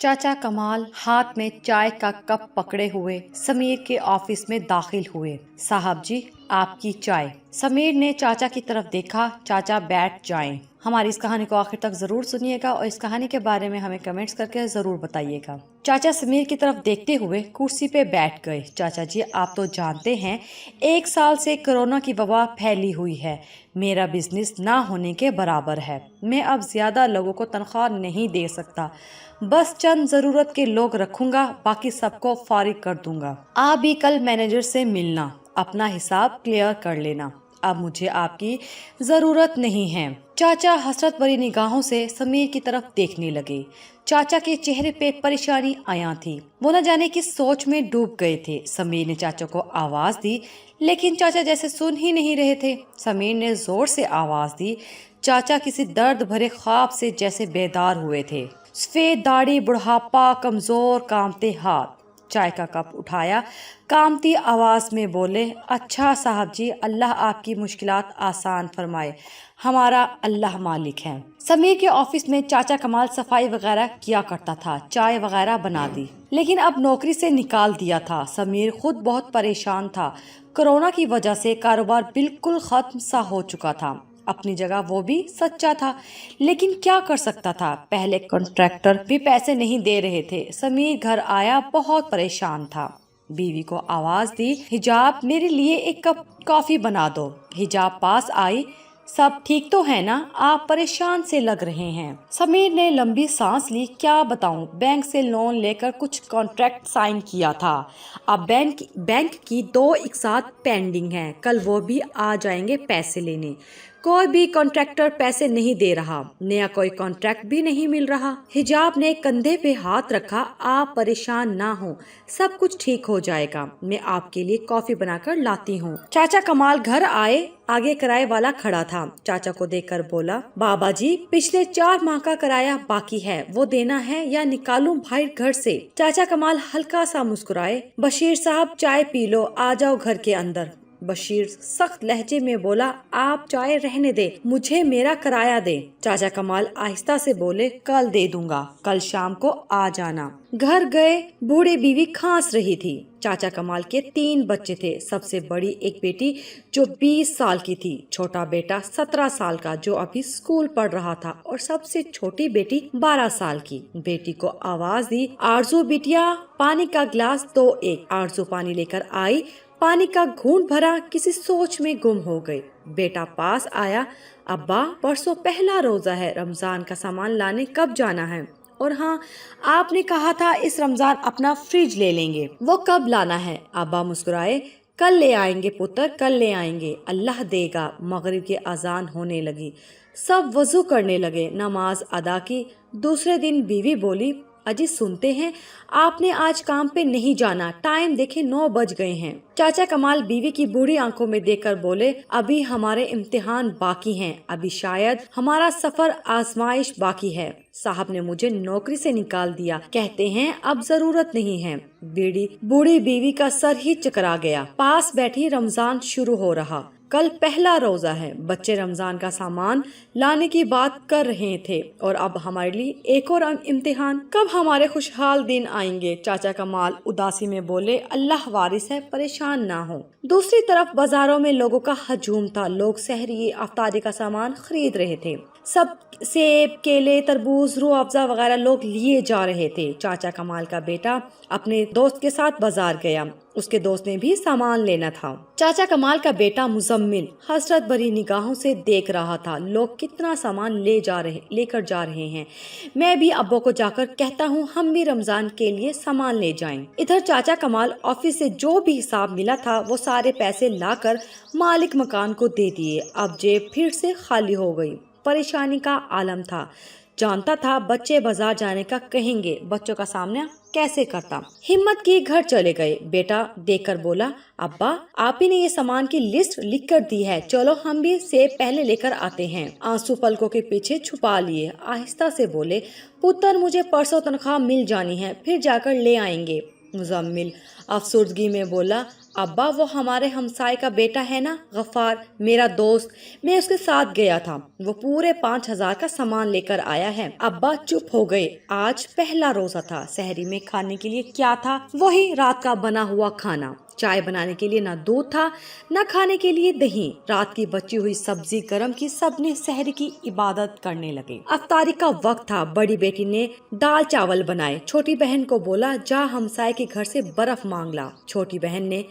चाचा कमाल हाथ में चाय का कप पकड़े हुए समीर के ऑफिस में दाखिल हुए। साहब जी, आपकी चाय। समीर ने चाचा की तरफ देखा। चाचा बैठ जाएं। हमारी इस कहानी को आखिर तक जरूर सुनिएगा और इस कहानी के बारे में हमें कमेंट्स करके जरूर बताइएगा। चाचा समीर की तरफ देखते हुए कुर्सी पे बैठ गए। चाचा जी, आप तो जानते हैं 1 साल से कोरोना की वबा फैली हुई है। मेरा बिजनेस ना होने के बराबर है। मैं अब ज्यादा लोगों को तनख्वाह नहीं दे सकता। बस चंद जरूरत के लोग रखूंगा, बाकी सबको फारिग कर दूंगा। आप भी कल मैनेजर से मिलना, अपना हिसाब क्लियर कर लेना। अब मुझे आपकी जरूरत नहीं है। चाचा हसरत भरी निगाहों से समीर की तरफ देखने लगे। चाचा के चेहरे पे परेशानी आया थी। वो न जाने किस सोच में डूब गए थे। समीर ने चाचा को आवाज दी, लेकिन चाचा जैसे सुन ही नहीं रहे थे। समीर ने जोर से आवाज दी। चाचा किसी दर्द भरे ख्वाब से जैसे बेदार हुए थे। सफेद दाढ़ी, बुढ़ापा, कमजोर कांपते हाथ। चाय का कप उठाया, कामती आवाज में बोले, अच्छा साहब जी, अल्लाह आपकी मुश्किलात आसान फरमाए। हमारा अल्लाह मालिक है। समीर के ऑफिस में चाचा कमाल सफाई वगैरह किया करता था। चाय वगैरह बना दी, लेकिन अब नौकरी से निकाल दिया था। समीर खुद बहुत परेशान था। कोरोना की वजह से कारोबार बिल्कुल खत्म सा हो चुका था। अपनी जगह वो भी सच्चा था, लेकिन क्या कर सकता था। पहले कॉन्ट्रैक्टर भी पैसे नहीं दे रहे थे। समीर घर आया, बहुत परेशान था। बीवी को आवाज दी, हिजाब, मेरे लिए एक कप कॉफी बना दो। हिजाब पास आई, सब ठीक तो है ना? आप परेशान से लग रहे हैं। समीर ने लंबी सांस ली। क्या बताऊं, बैंक से लोन लेकर कुछ कॉन्ट्रैक्ट साइन किया था। अब बैंक की 2 इकसात पेंडिंग हैं। कल वो भी आ जाएंगे पैसे लेने। कोई भी कॉन्ट्रैक्टर पैसे नहीं दे रहा। नया कोई कॉन्ट्रैक्ट भी नहीं मिल रहा। हिजाब ने कंधे पे हाथ रखा। आप परेशान ना हो, सब कुछ ठीक हो जाएगा। मैं आपके लिए कॉफी बनाकर लाती हूँ। चाचा कमाल घर आए। आगे किराए वाला खड़ा था। चाचा को देखकर बोला, बाबा जी, पिछले 4 माह का किराया बाकी है, वो देना है या निकालूं भाई घर से? चाचा कमाल हल्का सा मुस्कुराए। बशीर साहब, चाय पी लो, आ जाओ घर के अंदर। बशीर सख्त लहजे में बोला, आप चाय रहने दे, मुझे मेरा किराया दे। चाचा कमाल आहिस्ता से बोले, कल दे दूंगा, कल शाम को आ जाना। घर गए। बूढ़ी बीवी खांस रही थी। चाचा कमाल के 3 बच्चे थे। सबसे बड़ी एक बेटी जो 20 साल की थी, छोटा बेटा 17 साल का जो अभी स्कूल पढ़ रहा था, और सबसे छोटी बेटी 12 साल की। बेटी को आवाज दी, आरजू बिटिया, पानी का गिलास दो एक। आरजू पानी लेकर आई। पानी का घूंट भरा, किसी सोच में गुम हो गई। बेटा पास आया, अब्बा, परसों पहला रोजा है, रमजान का सामान लाने कब जाना है? और हाँ, आपने कहा था इस रमजान अपना फ्रिज ले लेंगे, वो कब लाना है? अब्बा मुस्कुराए, कल ले आएंगे पुत्र, कल ले आएंगे, अल्लाह देगा। मगरिब की अजान होने लगी। सब वजू करने लगे, नमाज अदा की। दूसरे दिन बीवी बोली, अजी सुनते हैं, आपने आज काम पे नहीं जाना, टाइम देखे 9 बज गए हैं। चाचा कमाल बीवी की बूढ़ी आंखों में देखकर बोले, अभी हमारे इम्तिहान बाकी हैं, अभी शायद हमारा सफर आजमाइश बाकी है। साहब ने मुझे नौकरी से निकाल दिया, कहते हैं अब जरूरत नहीं है। बूढ़ी बीवी का सर ही चकरा गया। पास बैठी, रमजान शुरू हो रहा, कल पहला रोजा है। बच्चे रमजान का सामान लाने की बात कर रहे थे, और अब हमारे लिए एक और इम्तिहान। कब हमारे खुशहाल दिन आएंगे? चाचा कमाल उदासी में बोले, अल्लाह वारिस है, परेशान ना हो। दूसरी तरफ बाजारों में लोगों का हजूम था। लोग सहरी अफ्तारी का सामान खरीद रहे थे। सब सेब, केले, तरबूज, रूह अफ़ज़ा वगैरह लोग लिए जा रहे थे। चाचा कमाल का बेटा अपने दोस्त के साथ बाजार गया। उसके दोस्त ने भी सामान लेना था। चाचा कमाल का बेटा मुजम्मिल हसरत भरी निगाहों से देख रहा था। लोग कितना सामान लेकर जा रहे हैं। मैं भी अब्बू को जाकर कहता हूँ, हम भी रमजान के लिए सामान ले जाएं। इधर चाचा कमाल ऑफिस से जो भी हिसाब मिला था, वो सारे पैसे लाकर मालिक मकान को दे दिए। अब जेब फिर से खाली हो गई। परेशानी का आलम था। जानता था बच्चे बाजार जाने का कहेंगे, बच्चों का सामना कैसे करता। हिम्मत की घर चले गए। बेटा देखकर बोला, अब्बा, आप ही ने ये सामान की लिस्ट लिख कर दी है, चलो हम भी सेब पहले लेकर आते हैं। आंसू पलकों के पीछे छुपा लिए, आहिस्ता से बोले, पुत्र, मुझे परसों तनख्वाह मिल जानी है, फिर जाकर ले आएंगे। मुजम्मिल अफसुर्दगी में बोला, अब्बा वो हमारे हमसाए का बेटा है ना, गफ्फार, मेरा दोस्त, मैं उसके साथ गया था, वो पूरे 5,000 का सामान लेकर आया है। अब्बा चुप हो गए। आज पहला रोजा था। सहरी में खाने के लिए क्या था? वही रात का बना हुआ खाना। चाय बनाने के लिए ना दूध था, न खाने के लिए दही। रात की बची हुई सब्जी गरम की, सबने सहरी की इबादत करने लगे। अफ्तारी का वक्त था। बड़ी बेटी ने दाल चावल बनाए। छोटी बहन को बोला, जा हमसाए के घर से बर्फ मांग ला। छोटी बहन ने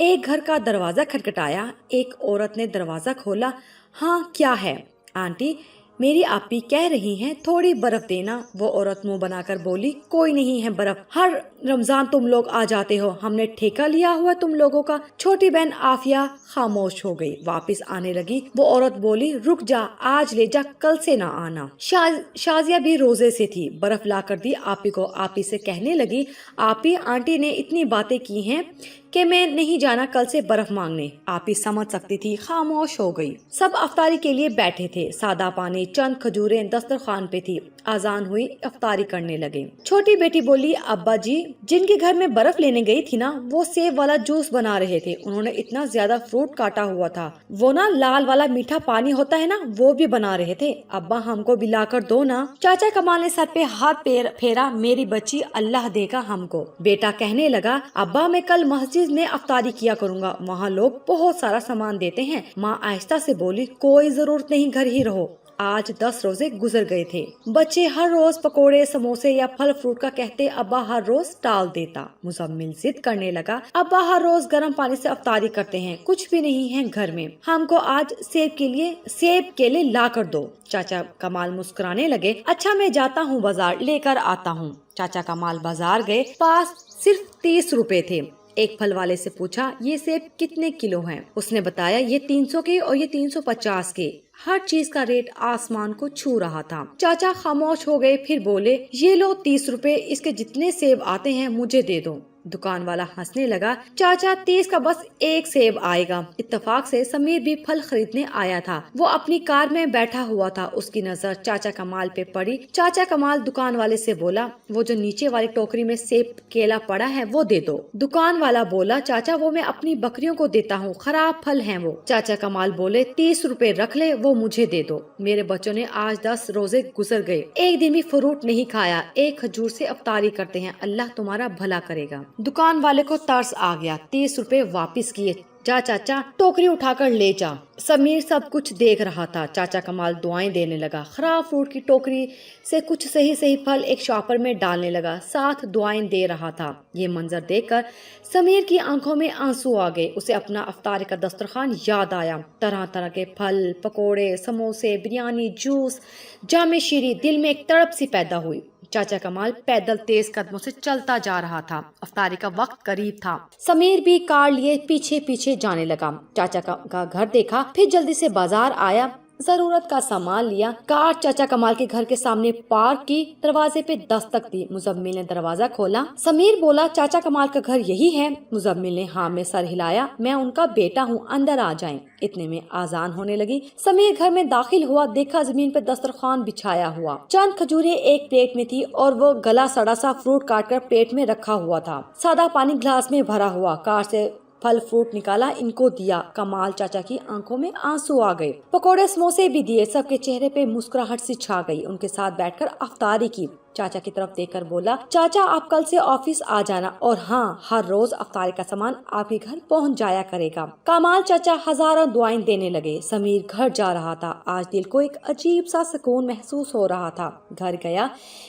एक घर का दरवाजा खटखटाया। एक औरत ने दरवाजा खोला। हाँ, क्या है? आंटी, मेरी आपी कह रही हैं थोड़ी बर्फ देना। वो औरत मुंह बनाकर बोली, कोई नहीं है बर्फ, हर रमजान तुम लोग आ जाते हो, हमने ठेका लिया हुआ तुम लोगों का। छोटी बहन आफिया खामोश हो गई। वापस आने लगी। वो औरत बोली, रुक जा, आज ले जा, कल से ना आना। शाजिया भी रोजे से थी। बर्फ ला कर दी आपी को। आपी से कहने लगी, आपी, आंटी ने इतनी बातें की हैं कि मैं नहीं जाना कल से बर्फ मांगने। आपी समझ सकती थी, खामोश हो गई। सब अफ्तारी के लिए बैठे थे। सादा पानी, चंद खजूरें दस्तरखान पे थी। आजान हुई, अफ्तारी करने लगे। छोटी बेटी बोली, अब्बा जी, जिनके घर में बर्फ लेने गई थी ना, वो सेब वाला जूस बना रहे थे। उन्होंने इतना ज्यादा फ्रूट काटा हुआ था। वो ना लाल वाला मीठा पानी होता है ना, वो भी बना रहे थे। अब्बा, हमको भी ला कर दो ना। चाचा कमाल ने सर पे हाथ फेरा, मेरी बच्ची, अल्लाह देगा हमको। बेटा कहने लगा, अब्बा, मैं कल मस्जिद में अफ्तारी किया करूँगा, वहाँ लोग बहुत सारा सामान देते हैं। माँ आहिस्ता से बोली, कोई जरूरत नहीं, घर ही रहो। आज 10 रोजे गुजर गए थे। बच्चे हर रोज पकोड़े, समोसे या फल फ्रूट का कहते, अब्बा हर रोज टाल देता। मुजम्मिल जिद करने लगा, अब्बा हर रोज गर्म पानी से अफ्तारी करते हैं, कुछ भी नहीं है घर में, हमको आज सेब केले ला कर दो। चाचा कमाल मुस्कुराने लगे, अच्छा मैं जाता हूँ बाजार, लेकर आता हूँ। चाचा कमाल बाजार गए। पास सिर्फ 30 रुपए थे। एक फल वाले से पूछा, ये सेब कितने किलो हैं? उसने बताया, ये 300 के और ये 350 के। हर चीज का रेट आसमान को छू रहा था। चाचा खामोश हो गए, फिर बोले, ये लो 30 रुपए, इसके जितने सेब आते हैं मुझे दे दो। दुकान वाला हंसने लगा, चाचा 30 का बस एक सेब आएगा। इत्तेफाक से समीर भी फल खरीदने आया था। वो अपनी कार में बैठा हुआ था। उसकी नजर चाचा कमाल पे पड़ी। चाचा कमाल दुकान वाले से बोला, वो जो नीचे वाली टोकरी में सेब केला पड़ा है वो दे दो। दुकान वाला बोला, चाचा वो मैं अपनी बकरियों को देता हूँ, खराब फल हैं वो। चाचा कमाल बोले, 30 रुपए रख ले, वो मुझे दे दो। मेरे बच्चों ने आज 10 रोजे गुजर गए, एक दिन भी फ्रूट नहीं खाया। एक खजूर से अफ्तारी करते हैं, अल्लाह तुम्हारा भला करेगा। दुकान वाले को तरस आ गया। 30 रुपए वापस किए। जा चाचा, टोकरी उठाकर ले जा। समीर सब कुछ देख रहा था। चाचा कमाल दुआएं देने लगा। खराब फ्रूट की टोकरी से कुछ सही फल एक शॉपर में डालने लगा, साथ दुआएं दे रहा था। ये मंजर देखकर समीर की आंखों में आंसू आ गए। उसे अपना अफ्तारी का दस्तरखान याद आया। तरह तरह के फल, पकोड़े, समोसे, बिरयानी, जूस, जामे शीरी। दिल में एक तड़प सी पैदा हुई। चाचा कमाल पैदल तेज कदमों से चलता जा रहा था। अफ्तारी का वक्त करीब था। समीर भी कार लिए पीछे पीछे जाने लगा। चाचा का घर देखा, फिर जल्दी से बाजार आया, जरूरत का सामान लिया। कार चाचा कमाल के घर के सामने पार्क की। दरवाजे पे दस्तक दी। मुजम्मिल ने दरवाजा खोला। समीर बोला, चाचा कमाल का घर यही है? मुजम्मिल ने हाँ में सर हिलाया। मैं उनका बेटा हूँ, अंदर आ जाएं। इतने में आजान होने लगी। समीर घर में दाखिल हुआ। देखा जमीन पे दस्तरखान बिछाया हुआ, चंद खजूरें एक प्लेट में थी और वो गला सड़ा सा फ्रूट काट कर प्लेट में रखा हुआ था। सादा पानी ग्लास में भरा हुआ। कार से फल फ्रूट निकाला, इनको दिया। कमाल चाचा की आंखों में आंसू आ गए। पकोड़े समोसे भी दिए। सबके चेहरे पे मुस्कुराहट सी छा गई। उनके साथ बैठकर अफ्तारी की। चाचा की तरफ देखकर बोला, चाचा आप कल से ऑफिस आ जाना, और हाँ, हर रोज अफ्तारी का सामान आपके घर पहुंच जाया करेगा। कमाल चाचा हजारों दुआएं देने लगे। समीर घर जा रहा था। आज दिल को एक अजीब सा सुकून महसूस हो रहा था। घर गया,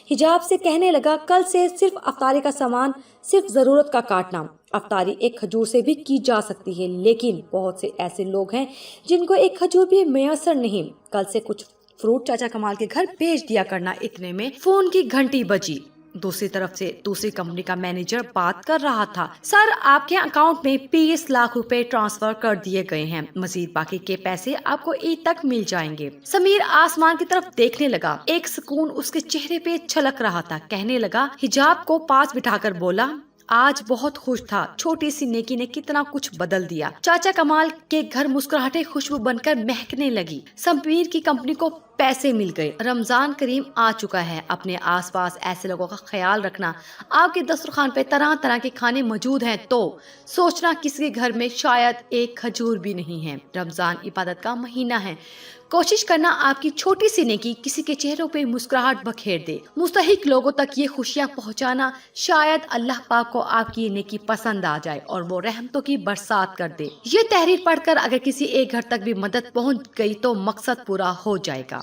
हिजाब से कहने लगा, कल से सिर्फ अफ्तारी का सामान, सिर्फ जरूरत का काटना। अफ्तारी एक खजूर से भी की जा सकती है, लेकिन बहुत से ऐसे लोग हैं जिनको एक खजूर भी मैसर नहीं। कल से कुछ फ्रूट चाचा कमाल के घर भेज दिया करना। इतने में फोन की घंटी बजी। दूसरी तरफ से दूसरी कंपनी का मैनेजर बात कर रहा था। सर, आपके अकाउंट में 20 लाख रुपए ट्रांसफर कर दिए गए हैं। मजीद बाकी के पैसे आपको ईद तक मिल जाएंगे। समीर आसमान की तरफ देखने लगा। एक सुकून उसके चेहरे पे छलक रहा था। कहने लगा, हिजाब को पास बिठाकर बोला, आज बहुत खुश था। छोटी सी नेकी ने कितना कुछ बदल दिया। चाचा कमाल के घर मुस्कुराहटें खुशबू बनकर महकने लगी। समीर की कंपनी को پیسے مل گئے۔ رمضان کریم آ چکا ہے، اپنے آس پاس ایسے لوگوں کا خیال رکھنا۔ آپ کے دسترخوان پہ طرح طرح کے کھانے موجود ہیں تو سوچنا کسی کے گھر میں شاید ایک کھجور بھی نہیں ہے۔ رمضان عبادت کا مہینہ ہے، کوشش کرنا آپ کی چھوٹی سی نیکی کسی کے چہروں پہ مسکراہٹ بکھیر دے۔ مستحق لوگوں تک یہ خوشیاں پہنچانا، شاید اللہ پاک کو آپ کی یہ نیکی پسند آ جائے اور وہ رحمتوں کی برسات کر دے۔ یہ تحریر پڑھ کر اگر کسی ایک گھر تک بھی مدد پہنچ گئی تو مقصد پورا ہو جائے گا۔